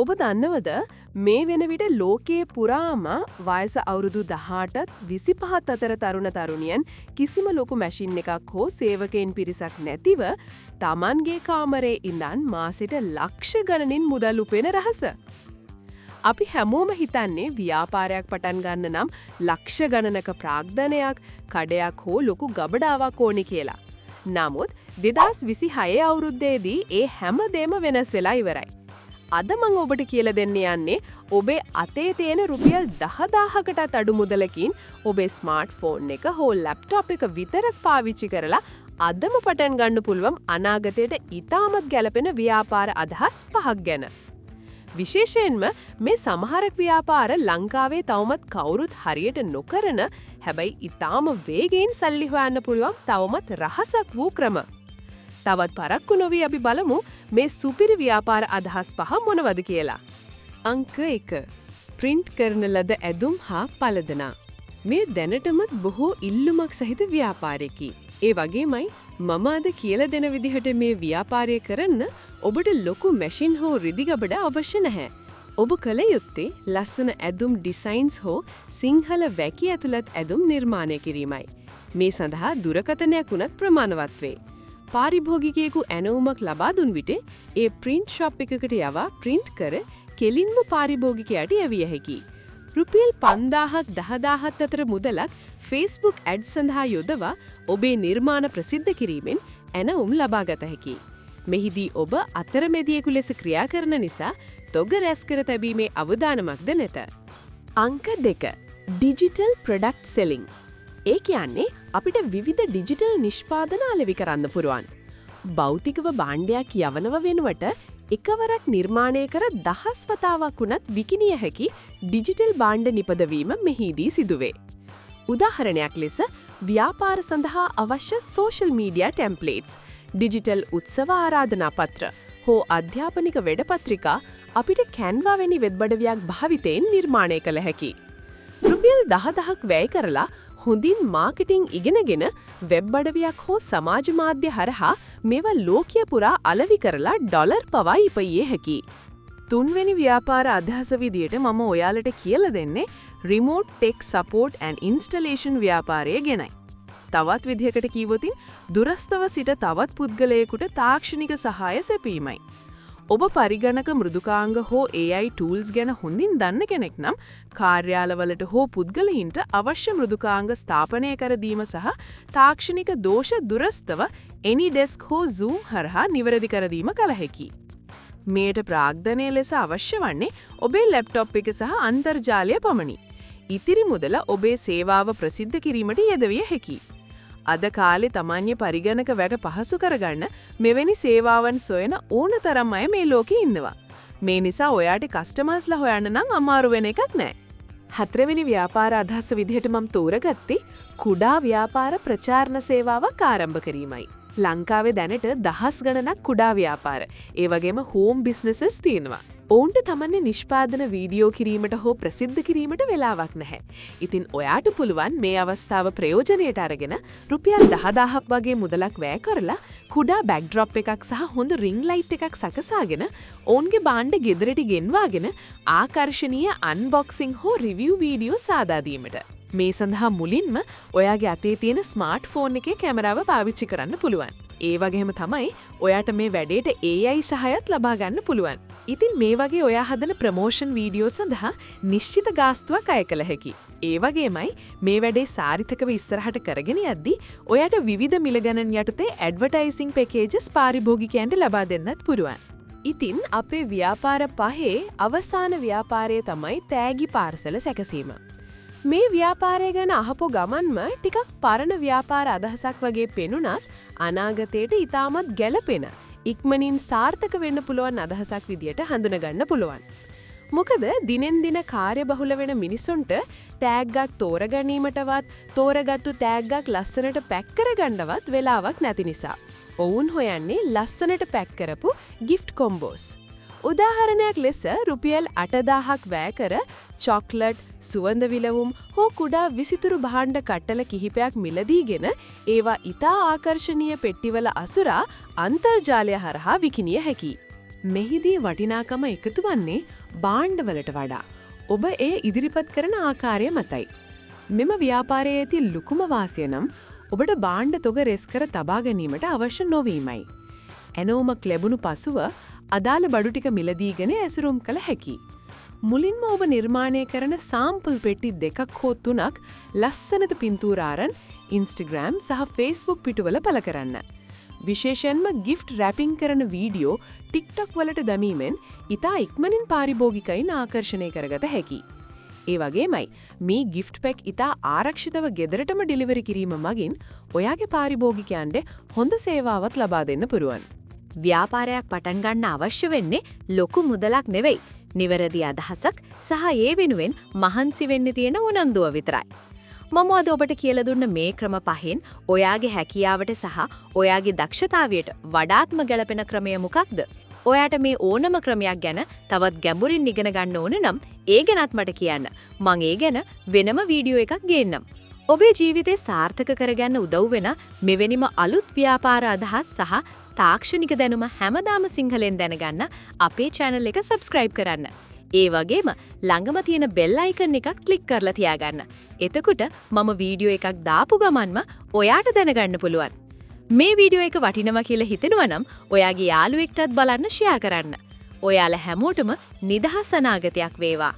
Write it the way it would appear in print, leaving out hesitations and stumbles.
ඔබ දන්නවද මේ වෙන විට ලෝකයේ පුරාම වයස අවුරුදු 18ත් 25ත් අතර තරුණ තරුණියන් කිසිම ලොකු මැෂින් එකක් හෝ සේවකයන් පිරිසක් නැතිව Tamanගේ කාමරේ ඉඳන් මාසෙට ලක්ෂ ගණනින් මුදල් උපයන රහස. අපි හැමෝම හිතන්නේ ව්‍යාපාරයක් පටන් ගන්න නම් ලක්ෂ ගණනක ප්‍රාග්ධනයක්, කඩයක් හෝ ලොකු ගබඩාවක් ඕනි කියලා. නමුත් 2026 අවුරුද්දේදී ඒ හැමදේම වෙනස් වෙලා ඉවරයි. අද මම ඔබට කියලා දෙන්න යන්නේ ඔබේ අතේ තියෙන රුපියල් 10000කටත් අඩු මුදලකින් ඔබේ ස්මාර්ට්ෆෝන් එක හෝ ලැප්ටොප් එක විතරක් පාවිච්චි කරලා අදම පටන් ගන්න පුළුවන් අනාගතයට ඉතාමත් ගැළපෙන ව්‍යාපාර අදහස් 5ක් ගැන. විශේෂයෙන්ම මේ සමහරක් ව්‍යාපාර ලංකාවේ තවමත් කවුරුත් හරියට නොකරන හැබැයි ඉතාම වේගයෙන් සල්ලි හොයන්න පුළුවන් තවමත් රහසක් වූ ක්‍රම. තවත් පරක්කු නොවී අපි බලමු මේ සුපිරි ව්‍යාපාර අදහස් 5 මොනවද කියලා. අංක 1. ප්‍රින්ට් කරන ලද ඇඳුම් හා පළදනා. මේ දැනටමත් බොහෝ ඉල්ලුමක් සහිත ව්‍යාපාරයකි. ඒ වගේමයි මම අද කියලා දෙන විදිහට මේ ව්‍යාපාරය කරන්න ඔබට ලොකු මැෂින් හෝ රිදි ගබඩ අවශ්‍ය නැහැ. ඔබ කල යුත්තේ ලස්සන ඇඳුම් ඩිසයින්ස් හෝ සිංහල වැකි ඇතුළත් ඇඳුම් නිර්මාණය කිරීමයි. මේ සඳහා දුරකථනයක් උනත් ප්‍රමාණවත් වේ. පාරිභෝගිකයෙකු ඇනවුමක් ලබා දුන් විට ඒ ප්‍රින්ට් ෂොප් එකකට යවා ප්‍රින්ට් කර කෙලින්ම පාරිභෝගිකයාට යවිය හැකියි. රුපියල් 5000ක් 10000ක් අතර මුදලක් Facebook ඇඩ්ස් සඳහා යොදවා ඔබේ නිර්මාණ ප්‍රසිද්ධ කිරීමෙන් ඇනවුම් ලබා ගත හැකියි. මෙහිදී ඔබ අතරමැදියෙකු ලෙස ක්‍රියා කරන නිසා තොග රැස් කර තැබීමේ අවදානමක්ද නැත. අංක 2. Digital product selling. ඒ කියන්නේ අපිට විවිධ ඩිජිටල් නිෂ්පාදන අලෙවි කරන්න පුරුවන්. භෞතිකව භාණ්ඩයක් යවනව වෙනුවට එකවරක් නිර්මාණය කර දහස් වතාවක් වුණත් විකිණිය හැකි ඩිජිටල් භාණ්ඩ නිපදවීම මෙහිදී සිදුවේ. උදාහරණයක් ලෙස ව්‍යාපාර සඳහා අවශ්‍ය සෝෂල් මීඩියා ටෙම්ප්ලේට්ස්, ඩිජිටල් උත්සව ආරාධනා පත්‍ර හෝ අධ්‍යාපනික වෙඩපත්‍රිකා අපිට කැන්වා වැනි වෙබ්අඩවියක් භාවිතයෙන් නිර්මාණය කළ හැකියි. රුපියල් 10000ක් වැය කරලා හොඳින් මාකටිං ඉගෙනගෙන වෙබ් අඩවියක් හෝ සමාජ මාධ්‍ය හරහා මේවා ලෝකීය පුරා අලෙවි කරලා ඩොලර් පවා ඉපයියේ හැකියි. තුන්වෙනි ව්‍යාපාර අදහස විදියට මම ඔයාලට කියලා දෙන්නේ remote tech support and installation ව්‍යාපාරය ගැනයි. තවත් විදිහකට කිව්වොතින් දුරස්තව සිට තවත් පුද්ගලයෙකුට තාක්ෂණික සහාය සැපීමයි. ඔබ පරිගණක මෘදුකාංග හෝ AI tools ගැන හොඳින් දන්න කෙනෙක් නම් කාර්යාලවලට හෝ පුද්ගලයින්ට අවශ්‍ය මෘදුකාංග ස්ථාපනය කර දීම සහ තාක්ෂණික දෝෂ දුරස්තව AnyDesk හෝ Zoom හරහා නිවැරදි කර දීම කළ හැකියි. මේට ප්‍රාග්ධනය ලෙස අවශ්‍ය වන්නේ ඔබේ ලැප්ටොප් එක සහ අන්තර්ජාලය පමණි. ඉතිරි මුදල ඔබේ සේවාව ප්‍රසිද්ධ කිරීමට යෙදවිය හැකියි. අද කාලේ තමන්ගේ පරිගණක වැඩ පහසු කරගන්න මෙවැනි සේවාවන් සොයන ඕනතරම් අය මේ ලෝකේ ඉන්නවා. මේ නිසා ඔයාට කස්ටමර්ස්ලා හොයන්න නම් අමාරු වෙන එකක් නෑ. හතරවෙනි ව්‍යාපාර අදහස විදිහට මම තෝරගත්තේ කුඩා ව්‍යාපාර ප්‍රචාරණ සේවාවක් ආරම්භ කිරීමයි. ලංකාවේ දැනට දහස් ගණනක් කුඩා ව්‍යාපාර, ඒ වගේම හෝම් බිස්නසස් තියෙනවා. ඔවුන්ට තමන්ගේ නිෂ්පාදන වීඩියෝ කිරීමට හෝ ප්‍රසිද්ධ කිරීමට වෙලාවක් නැහැ. ඉතින් ඔයාට පුළුවන් මේ අවස්ථාව ප්‍රයෝජනයට අරගෙන රුපියල් 10000ක් වගේ මුදලක් වැය කරලා කුඩා බෑක්ඩ්‍රොප් එකක් සහ හොඳ රින් ලයිට් එකක් සකසාගෙන ඔවුන්ගේ භාණ්ඩ ගෙදරට ගෙන්වාගෙන ආකර්ශනීය අන්බොක්සිං හෝ රිවිව් වීඩියෝ සාදා දීමට. මේ සඳහා මුලින්ම ඔයාගේ අතේ තියෙන ස්මාර්ට්ෆෝන් එකේ කැමරාව පාවිච්චි කරන්න පුළුවන්. ඒ වගේම තමයි ඔයාට මේ වැඩේට AI සහායත් ලබා ගන්න පුළුවන්. ඉතින් මේ වගේ ඔයා හදන ප්‍රමෝෂන් වීඩියෝ සඳහා නිශ්චිත ගාස්තුවක් අය කළ හැකි. ඒ වගේමයි මේ වැඩේ සාර්ථකව ඉස්සරහට කරගෙන යද්දී ඔයාට විවිධ මිල ගණන් යටතේ ඇඩ්වර්ටයිසිං පැකේජස් පාරිභෝගිකයන්ට ලබා දෙන්නත් පුළුවන්. ඉතින් අපේ ව්‍යාපාර 5 අවසාන ව්‍යාපාරය තමයි තෑගි පාර්සල සැකසීම. මේ ව්‍යාපාරය ගැන අහපු ගමන්ම ටිකක් පරණ ව්‍යාපාර අදහසක් වගේ පෙනුනත් අනාගතයට ඉතාමත් ගැළපෙන ඉක්මනින් සාර්ථක වෙන්න පුළුවන් අදහසක් විදියට හඳුනගන්න පුළුවන්. මොකද දිනෙන් දින කාර්යබහුල වෙන මිනිසුන්ට තෑග්ගක් තෝරගැනීමටවත් තෝරගත්තු තෑග්ගක් ලස්සනට පැක් කරගන්නවත් වෙලාවක් නැති නිසා. ඔවුන් හොයන්නේ ලස්සනට පැක් කරපු ගිෆ්ට් කොම්බෝස්. උදාහරණයක් ලෙස රුපියල් 8000ක් වැය කර චොක්ලට්, සුවඳ විලවුම් හෝ කුඩා විසිතුරු භාණ්ඩ කට්ටල කිහිපයක් මිලදීගෙන ඒවා ඉතා ආකර්ශනීය පෙට්ටිවල අසුරා අන්තර්ජාලය හරහා විකිණිය හැකියි. මෙහිදී වටිනාකම එකතු වන්නේ භාණ්ඩවලට වඩා ඔබ ඒ ඉදිරිපත් කරන ආකාරය මතයි. මෙම ව්‍යාපාරයේ ඇති ලොකුම වාසිය නම් ඔබට භාණ්ඩ තොග රැස් කර තබා ගැනීමට අවශ්‍ය නොවීමයි. ඇනෝමක් ලැබුණු පසුව අදාළ බඩු ටික මිලදීගෙන ඇසුරුම් කළ හැකියි. මුලින්ම ඔබ නිර්මාණය කරන සාම්පල් පෙට්ටි 2ක් හෝ 3ක් ලස්සනට පින්තූරාරන් Instagram සහ Facebook පිටුවල පළ කරන්න. විශේෂයෙන්ම gift wrapping කරන වීඩියෝ TikTok වලට දැමීමෙන් ඉතා ඉක්මනින් පාරිභෝගිකයින් ආකර්ෂණය කරගත හැකියි. ඒ වගේමයි මේ gift pack ඉතා ආරක්ෂිතව ගෙදරටම ඩෙලිවරි කිරීම මගින් ඔයාගේ පාරිභෝගිකයන්ට හොඳ සේවාවක් ලබා දෙන්න පුළුවන්. ව්‍යාපාරයක් පටන් ගන්න අවශ්‍ය වෙන්නේ ලොකු මුදලක් නෙවෙයි. නිවැරදි අදහසක් සහ ඒ වෙනුවෙන් මහන්සි වෙන්න තියෙන උනන්දුව විතරයි. මම අද ඔබට කියලා දුන්න මේ ක්‍රම පහෙන් ඔයාගේ හැකියාවට සහ ඔයාගේ දක්ෂතාවයට වඩාත්ම ගැලපෙන ක්‍රමය මොකක්ද? ඔයාට මේ ඕනම ක්‍රමයක් ගැන තවත් ගැඹුරින් ඉගෙන ගන්න ඕන නම් ඒ ගැනත් මට කියන්න. මම ඒ ගැන වෙනම වීඩියෝ එකක් ගේන්නම්. ඔබේ ජීවිතේ සාර්ථක කරගන්න උදව් වෙන මෙවැනිම අලුත් ව්‍යාපාර අදහස් සහ තාක්ෂණික දැනුම හැමදාම සිංහලෙන් දැනගන්න අපේ channel එක subscribe කරන්න. ඒ වගේම ළඟම තියෙන bell icon එකක් click කරලා තියාගන්න. එතකොට මම වීඩියෝ එකක් දාපු ගමන්ම ඔයාට දැනගන්න පුළුවන්. මේ වීඩියෝ එක වටිනවා කියලා හිතෙනවා නම් ඔයාගේ යාළුවෙක්ටත් බලන්න share කරන්න. ඔයාලා හැමෝටම නිදහස් අනාගතයක් වේවා.